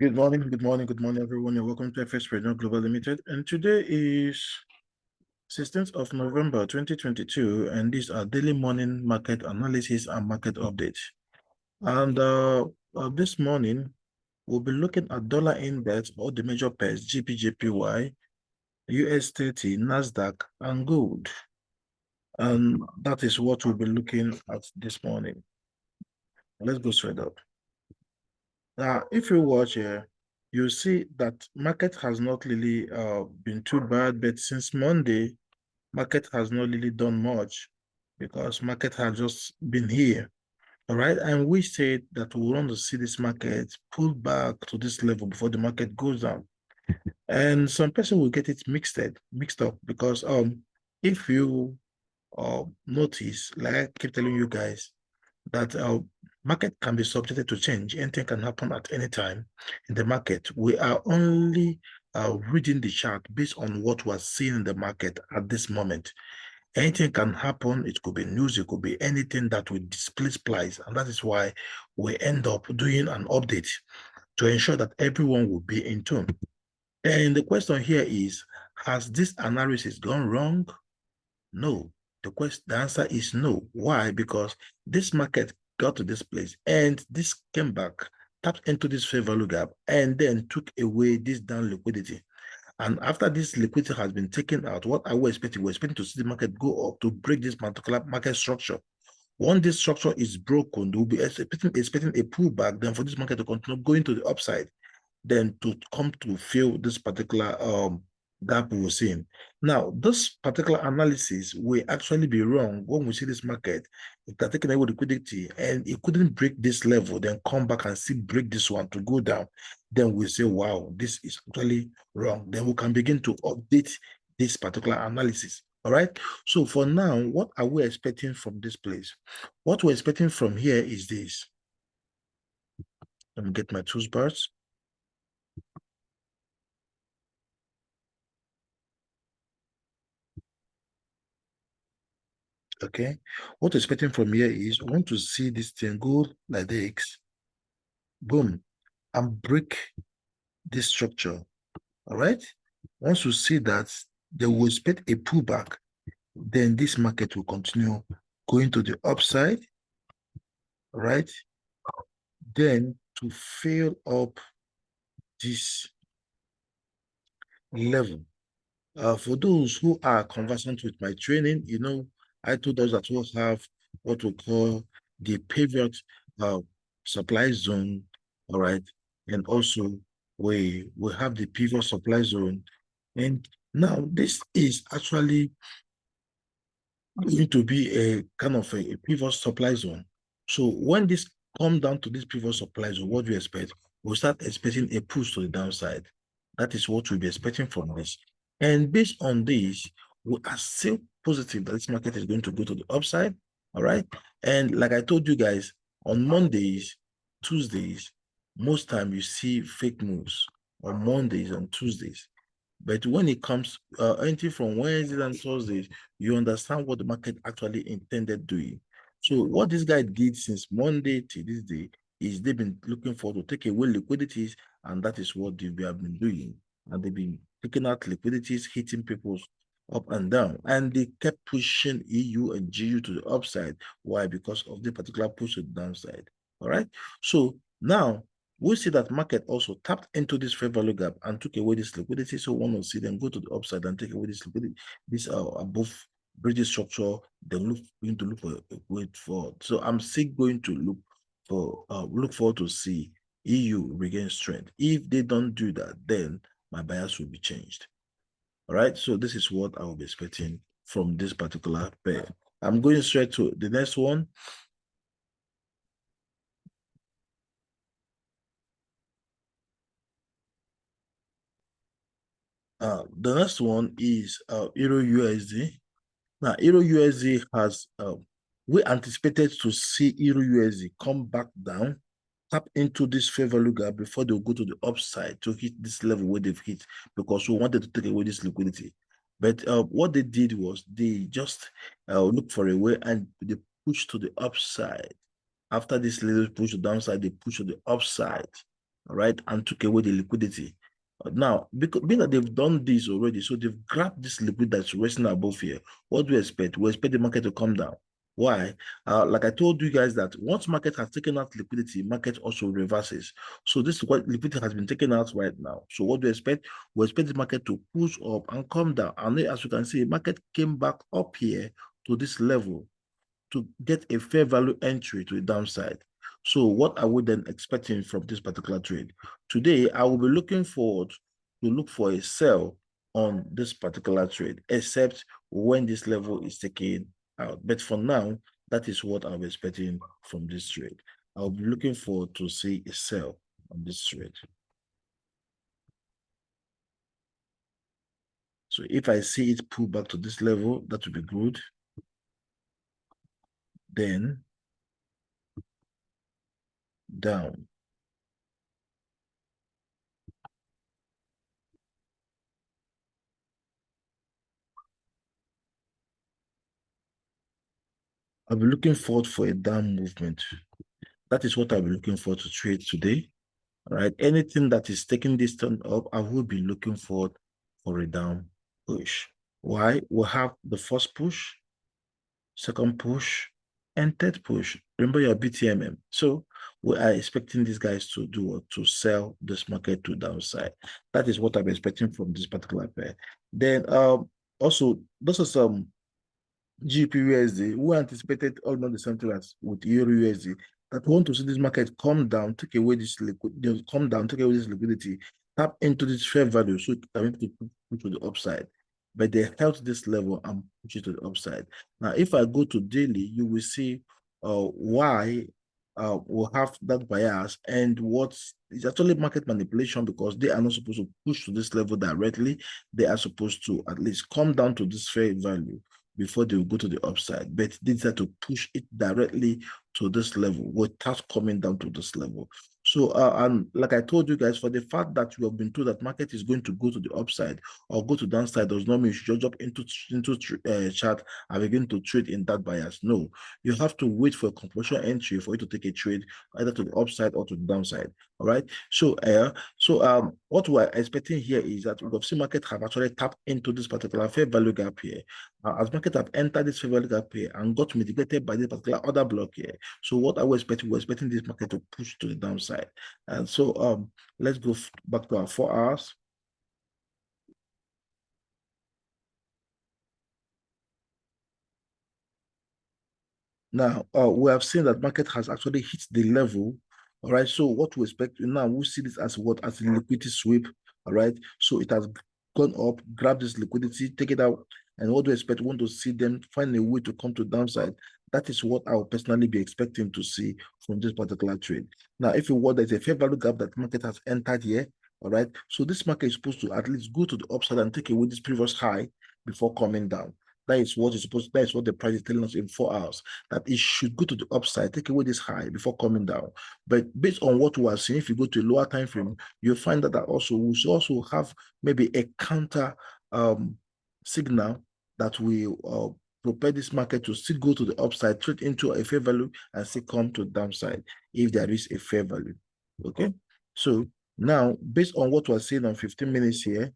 Good morning, everyone. You're welcome to FX Trading Global Limited. And today is 16th of November 2022, and these are daily morning market analysis and market updates. And this morning, we'll be looking at dollar index, all the major pairs, GBPJPY, US30, Nasdaq, and gold. And that is what we'll be looking at this morning. Let's go straight up. Now, if you watch here, you see that market has not really been too bad, but since Monday, market has not really done much because market has just been here. All right. And we said that we want to see this market pull back to this level before the market goes down. And some person will get it mixed up because if you notice, like I keep telling you guys, that market can be subjected to change. Anything can happen at any time in the market. We are only reading the chart based on what we're seeing in the market at this moment. Anything can happen. It could be news. It could be anything that will displace price. And that is why we end up doing an update to ensure that everyone will be in tune. And the question here is, has this analysis gone wrong? No. The answer is no. Why? Because this market got to this place and this came back, tapped into this fair value gap, and then took away this down liquidity. And after this liquidity has been taken out, what are we expecting? We're expecting to see the market go up to break this particular market structure. Once this structure is broken, we'll be expecting a pullback, then for this market to continue going to the upside, then to come to fill this particular gap we were seeing. Now, this particular analysis will actually be wrong when we see this market. It can take away liquidity and it couldn't break this level, then come back and still break this one to go down. Then we say, wow, this is actually wrong. Then we can begin to update this particular analysis. All right. So for now, what are we expecting from this place? What we're expecting from here is this. Let me get my toolbars. Okay, what we're expecting from here is we want to see this thing go like this, boom, and break this structure. All right. Once you see that, they will expect a pullback, then this market will continue going to the upside, right? Then to fill up this level. For those who are conversant with my training, you know, I told us that we'll have what we call the pivot supply zone, all right? And also we have the pivot supply zone. And now this is actually going to be a kind of a pivot supply zone. So when this comes down to this pivot supply zone, what do we expect? We'll start expecting a push to the downside. That is what we'll be expecting from this. And based on this, we are still positive that this market is going to go to the upside. All right. And like I told you guys, on Mondays, Tuesdays, most time you see fake moves on Mondays and Tuesdays. But when it comes anything from Wednesdays and Thursdays, you understand what the market actually intended doing. So what this guy did since Monday to this day is they've been looking for to take away liquidities, and that is what they have been doing. And they've been taking out liquidities, hitting people's up and down, and they kept pushing EU and GU to the upside. Why? Because of the particular push to the downside. All right. So now we see that market also tapped into this fair value gap and took away this liquidity. So we want to see them go to the upside and take away this liquidity, this above bridge structure. Then going to look for a way forward. So I'm still going to look forward to see EU regain strength. If they don't do that, then my bias will be changed. All right. So this is what I will be expecting from this particular pair. I'm going straight to the next one. The next one is EURUSD. Now, EURUSD has, we anticipated to see EURUSD come back down, tap into this fair value gap before they'll go to the upside to hit this level where they've hit, because we wanted to take away this liquidity. But what they did was they just looked for a way and they pushed to the upside. After this little push to the downside, they push to the upside, all right, and took away the liquidity. Now, because being that they've done this already, so they've grabbed this liquid that's resting above here. What do we expect? We expect the market to come down. Why? Like I told you guys that once market has taken out liquidity, market also reverses. So this is what liquidity has been taken out right now. So what do we expect? We expect the market to push up and come down. And as you can see, market came back up here to this level to get a fair value entry to the downside. So what are we then expecting from this particular trade? Today, I will be looking forward to look for a sell on this particular trade, except when this level is taken out. But for now, that is what I'm expecting from this trade. I'll be looking forward to see a sell on this trade. So if I see it pull back to this level, that would be good. Then down. I'll be looking forward for a down movement. That is what I'll be looking for to trade today. All right. Anything that is taking this turn up, I will be looking forward for a down push. Why? We'll have the first push, second push, and third push. Remember your BTMM. So we are expecting these guys to do what? To sell this market to downside. That is what I'm expecting from this particular pair. Then also, those are some GBPUSD, who anticipated almost the same thing as with EURUSD, that want to see this market come down, take away this liquidity, come down, take away this liquidity, tap into this fair value, so I mean to push to the upside. But they held this level and push it to the upside. Now, if I go to daily, you will see why will have that bias and what is actually market manipulation, because they are not supposed to push to this level directly. They are supposed to at least come down to this fair value before they will go to the upside. But they decide to push it directly to this level without coming down to this level. So, and like I told you guys, for the fact that you have been told that market is going to go to the upside or go to downside does not mean you should jump into chart and begin to trade in that bias. No, you have to wait for a compulsion entry for you to take a trade either to the upside or to the downside. All right. So, what we're expecting here is that we have seen market have actually tapped into this particular fair value gap here. As market have entered this fair value gap here and got mitigated by this particular other block here. So what are we expecting? We're expecting this market to push to the downside. And so let's go back to our 4 hours. Now, we have seen that market has actually hit the level. All right. So what we expect now, we see this as what? As a liquidity sweep. All right. So it has gone up, grab this liquidity, take it out. And what do we expect? We want to see them find a way to come to downside. That is what I will personally be expecting to see from this particular trade. Now, if you want, there's a fair value gap that market has entered here. All right. So this market is supposed to at least go to the upside and take away this previous high before coming down. That is what is supposed. That is what the price is telling us in 4 hours, that it should go to the upside, take away this high before coming down. But based on what we are seeing, if you go to a lower time frame, you'll find that also we should also have maybe a counter signal that will prepare this market to still go to the upside, trade into a fair value, and still come to the downside if there is a fair value. Okay, so now based on what we're seeing on 15 minutes here,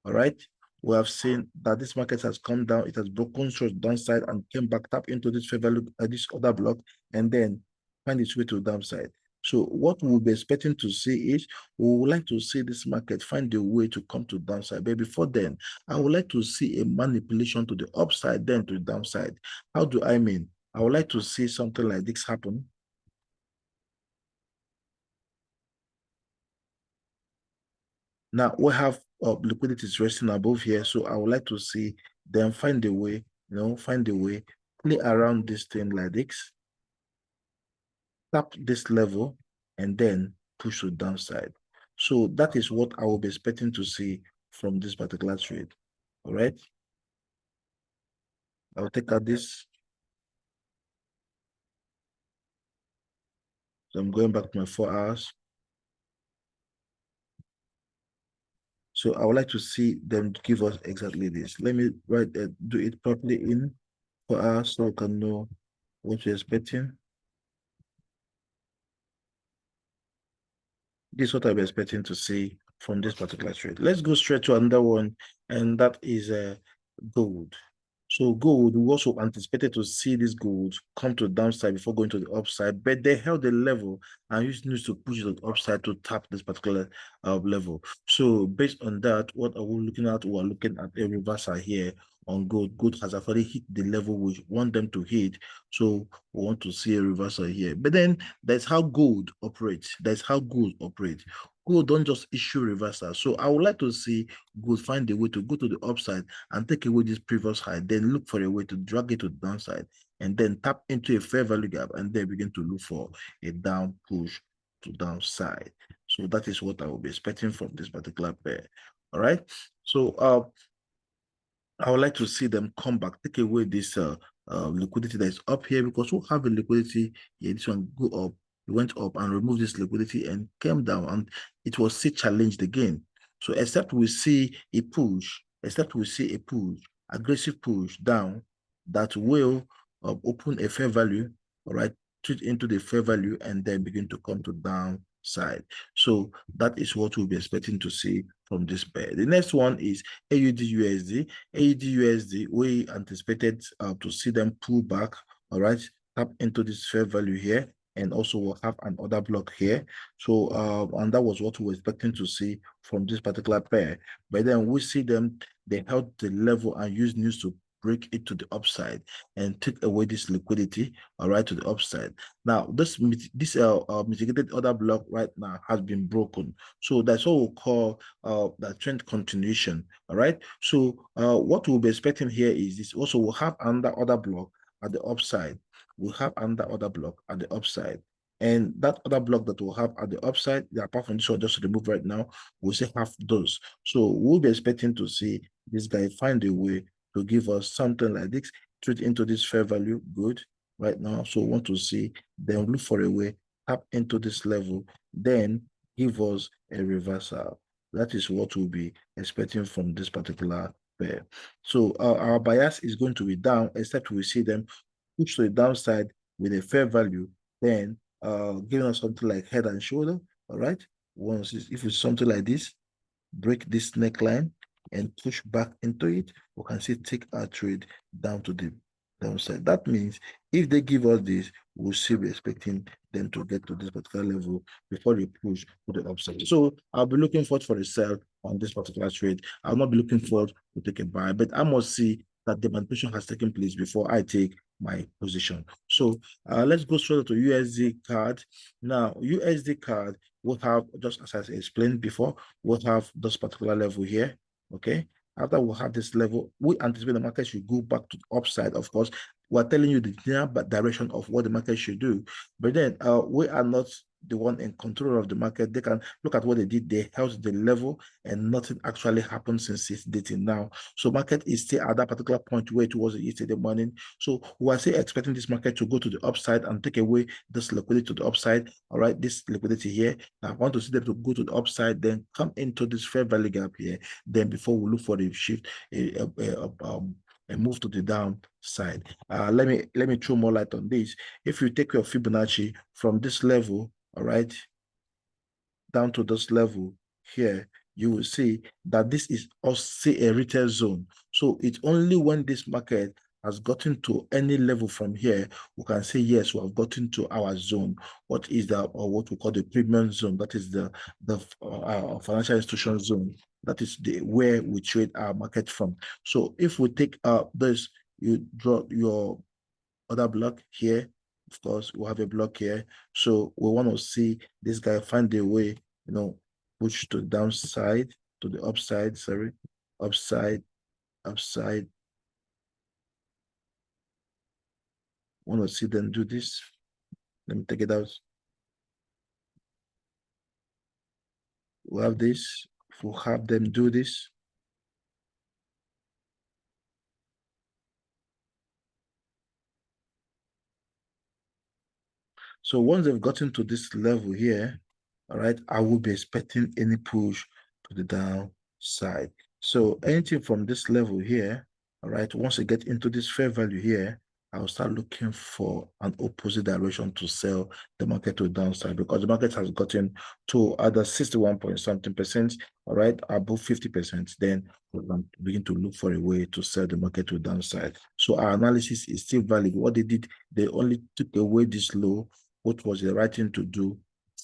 all right, we have seen that this market has come down. It has broken through downside and came back, tap into this fair value, this other block, and then find its way to the downside. So what we'll be expecting to see is we would like to see this market find a way to come to downside. But before then, I would like to see a manipulation to the upside, then to the downside. How do I mean? I would like to see something like this happen. Now we have liquidity is resting above here, so I would like to see them find a way, find a way, play around this thing like this, tap this level, and then push to downside. So that is what I will be expecting to see from this particular trade. All right. I'll take out this. So I'm going back to my 4 hours. So I would like to see them give us exactly this. Let me do it properly in 4 hours so I can know what you're expecting. This is what I'm expecting to see from this particular trade. Let's go straight to another one, and that is gold. So gold, we also anticipated to see this gold come to the downside before going to the upside, but they held the level and used news to push the upside to tap this particular level. So based on that, what are we looking at? We're looking at a reversal here on gold. Gold has already hit the level we want them to hit. So we want to see a reversal here. But then that's how gold operates. That's how gold operates. Gold don't just issue reversal. So I would like to see gold find a way to go to the upside and take away this previous high, then look for a way to drag it to the downside, and then tap into a fair value gap, and then begin to look for a down push to downside. So that is what I will be expecting from this particular pair. All right. So I would like to see them come back, take away this liquidity that is up here, because we have a liquidity here. This one go up, it went up and removed this liquidity and came down, and it was still challenged again. So except we see a push, aggressive push down, that will open a fair value, all right, treat into the fair value, and then begin to come to downside. So that is what we'll be expecting to see from this pair. The next one is AUDUSD. AUDUSD, we anticipated to see them pull back, all right, tap into this fair value here, and also we'll have another block here. So, and that was what we were expecting to see from this particular pair. But then we see them, they held the level and used news to break it to the upside and take away this liquidity, all right, to the upside. Now, this mitigated order block right now has been broken. So that's what we'll call the trend continuation, all right? So what we'll be expecting here is this. Also, we'll have another order block at the upside. We'll have another order block at the upside. And that other block that we'll have at the upside, apart from this one just remove right now, we'll say have those. So we'll be expecting to see this guy find a way to give us something like this, trade into this fair value, good, right now. So we want to see, then look for a way, tap into this level, then give us a reversal. That is what we'll be expecting from this particular pair. So our bias is going to be down, except we see them push to the downside with a fair value, then giving us something like head and shoulder, all right? Once, if it's something like this, break this neckline and push back into it, we can see take our trade down to the downside. That means if they give us this, we'll still be expecting them to get to this particular level before they push to the upside. So I'll be looking forward for a sell on this particular trade. I'll not be looking forward to take a buy, but I must see that the manipulation has taken place before I take my position. So let's go straight to USD CAD. Now, USD CAD will have, just as I explained before, we'll have this particular level here, okay? After we have this level, we anticipate the market should go back to the upside. Of course, we're telling you the general direction of what the market should do, but then we are not the one in control of the market. They can look at what they did. They held the level and nothing actually happened since it's dating now. So market is still at that particular point where it was yesterday morning. So we are still expecting this market to go to the upside and take away this liquidity to the upside. All right, this liquidity here. I want to see them to go to the upside, then come into this fair value gap here. Then before we look for the shift, a move to the downside. Let me throw more light on this. If you take your Fibonacci from this level, all right, down to this level here, you will see that this is also a retail zone. So it's only when this market has gotten to any level from here, we can say, yes, we have gotten to our zone. What is the, or what we call the premium zone? That is the financial institution zone. That is the where we trade our market from. So if we take this, you draw your other block here. Of course, we have a block here. So we want to see this guy find a way, push to the downside, to the upside, sorry, upside. Want to see them do this. Let me take it out. We have this. We'll have them do this. So once they've gotten to this level here, all right, I will be expecting any push to the downside. So anything from this level here, all right, once you get into this fair value here, I'll start looking for an opposite direction to sell the market to downside, because the market has gotten to either 61 point something percent, all right, above 50%. Then we'll begin to look for a way to sell the market to downside. So our analysis is still valid. What they did, they only took away this low, what was the right thing to do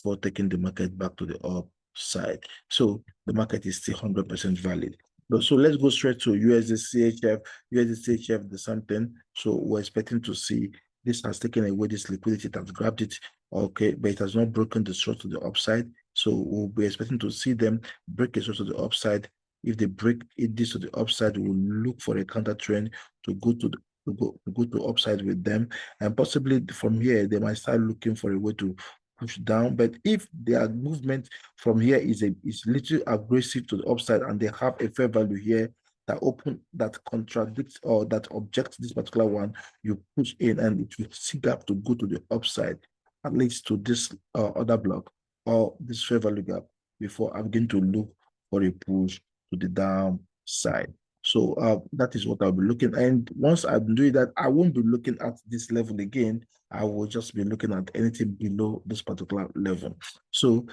for taking the market back to the upside. So the market is still 100% valid. So let's go straight to USDCHF. USDCHF, the same thing. So we're expecting to see this has taken away this liquidity, it has grabbed it, okay, but it has not broken the short to the upside. So we'll be expecting to see them break a short to the upside. If they break this to the upside, we'll look for a counter trend to go to the upside with them, and possibly from here they might start looking for a way to push down. But if their movement from here is little aggressive to the upside, and they have a fair value here that contradicts or that objects this particular one, you push in and it will see gap to go to the upside, at least to this other block or this fair value gap, before I begin to look for a push to the downside. So that is what I'll be looking. And once I'm doing that, I won't be looking at this level again. I will just be looking at anything below this particular level. So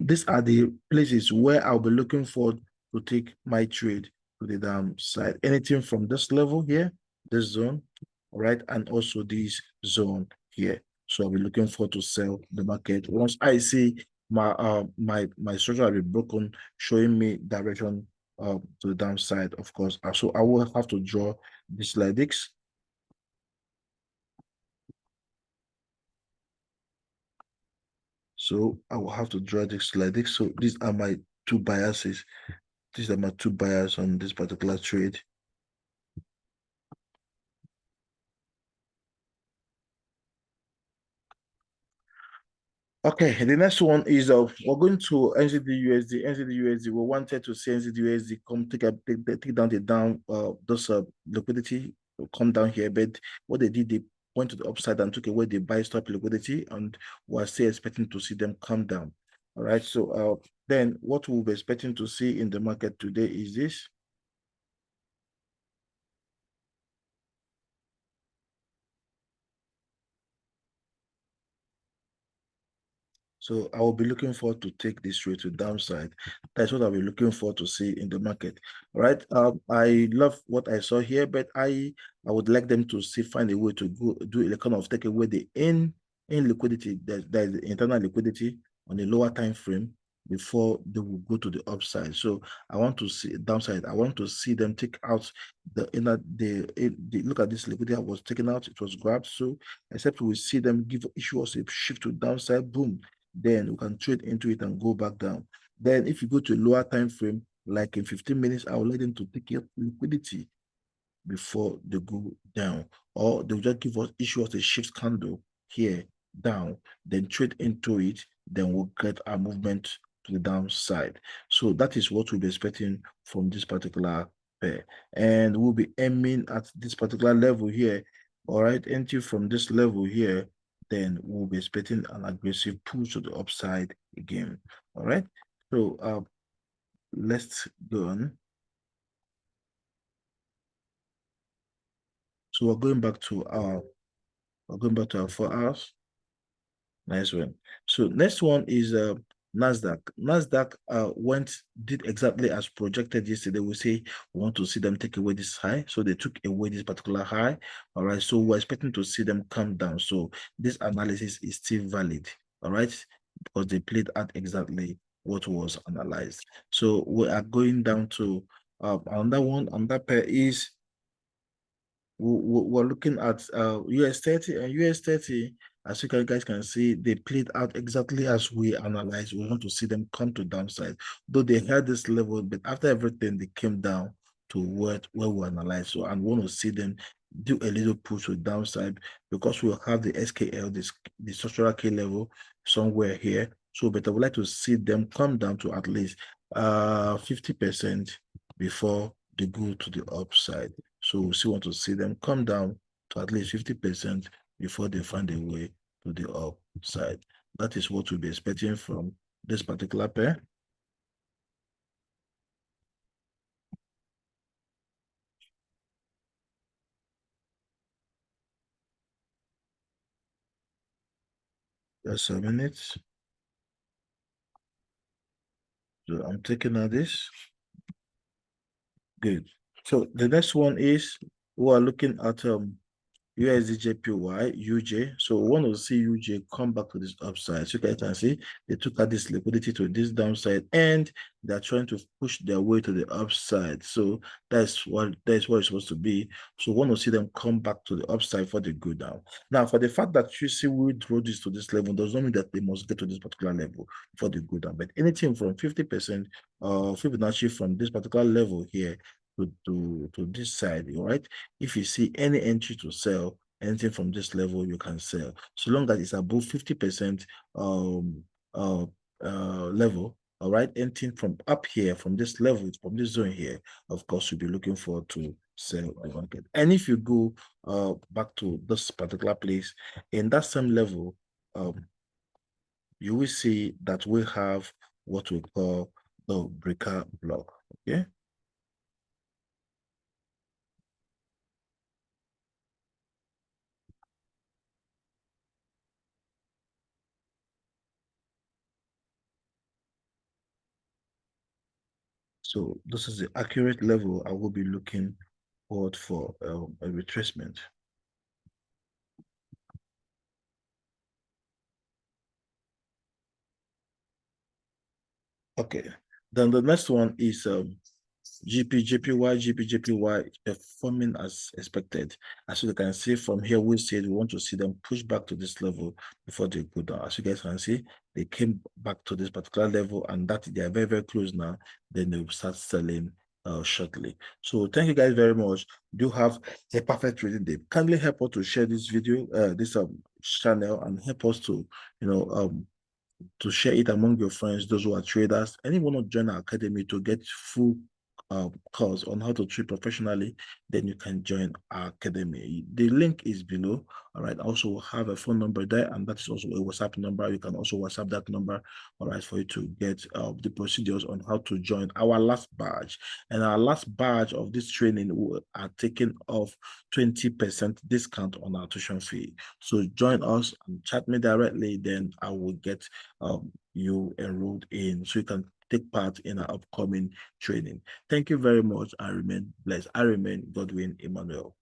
these are the places where I'll be looking for to take my trade to the downside. Anything from this level here, this zone, all right, and also this zone here. So I'll be looking for to sell the market. Once I see my structure will be broken, showing me direction to the downside, of course. So I will have to draw this like this. So I will have to draw this like this. So these are my two biases. These are my two bias on this particular trade. Okay, the next one is we're going to NZDUSD. NZDUSD, we wanted to see NZDUSD come take down those liquidity, come down here. But what they did, they went to the upside and took away the buy stop liquidity, and we're still expecting to see them come down. All right. So then what we'll be expecting to see in the market today is this. So I will be looking forward to take this trade to downside. That's what I'll be looking forward to see in the market. All right. I love what I saw here, but I would like them to see find a way to go do a kind of take away the in liquidity, there's the internal liquidity on a lower time frame before they will go to the upside. So I want to see downside. I want to see them take out the inner the look at this liquidity that was taken out, it was grabbed. So except we see them give issue us a shift to downside, boom, then we can trade into it and go back down. Then if you go to a lower time frame, like in 15 minutes, I will let them to take out liquidity before they go down, or they'll just issue us a shift candle here down, then trade into it, then we'll get our movement to the downside. So that is what we'll be expecting from this particular pair, and we'll be aiming at this particular level here. All right, entry from this level here, then we'll be expecting an aggressive push to the upside again. All right, so let's go on. So we're going back to our 4 hours. Nice one. So next one is Nasdaq. Nasdaq did exactly as projected yesterday. We say we want to see them take away this high. So they took away this particular high. All right. So we're expecting to see them come down. So this analysis is still valid. All right. Because they played out exactly what was analyzed. So we are going down to another one. Another pair is we're looking at US30, and US30, as you guys can see, they played out exactly as we analyzed. We want to see them come to downside, though they had this level, but after everything, they came down to where we analyzed. So I want to see them do a little push to downside, because we'll have the SKL, the structural key level somewhere here. So, but I would like to see them come down to at least 50% before they go to the upside. So we still want to see them come down to at least 50% before they find a way to the upside. That is what we'll be expecting from this particular pair. Just a minute. So I'm taking out this. Good. So the next one is we are looking at USDJPY, UJ. So we want to see UJ come back to this upside. So you guys can see they took out this liquidity to this downside and they're trying to push their way to the upside. So that's what it's supposed to be. So we want to see them come back to the upside for the go down. Now, for the fact that you see we draw this to this level does not mean that they must get to this particular level for the go down. But anything from 50% Fibonacci from this particular level here to this side, all right? If you see any entry to sell, anything from this level, you can sell. So long as it's above 50% level, all right? Anything from up here, from this level, from this zone here, of course, you'll be looking forward to sell the market. And if you go back to this particular place, in that same level, you will see that we have what we call the breaker block, okay? So this is the accurate level I will be looking forward for a retracement. Okay, then the next one is GBPJPY performing as expected. As you can see from here, we said we want to see them push back to this level before they go down. As you guys can see, they came back to this particular level and that they are very, very close now. Then they will start selling shortly. So thank you guys very much. Do have a perfect trading day. Kindly help us to share this video, this channel, and help us to, to share it among your friends, those who are traders. Anyone want to join our academy to get full course on how to trade professionally, then you can join our academy. The link is below. All right. Also, we'll have a phone number there, and that is also a WhatsApp number. You can also WhatsApp that number, all right, for you to get the procedures on how to join our last batch. And our last batch of this training will are taking off 20% discount on our tuition fee. So join us and chat me directly, then I will get you enrolled in so you can take part in our upcoming training. Thank you very much. I remain blessed. I remain Godwin Emmanuel.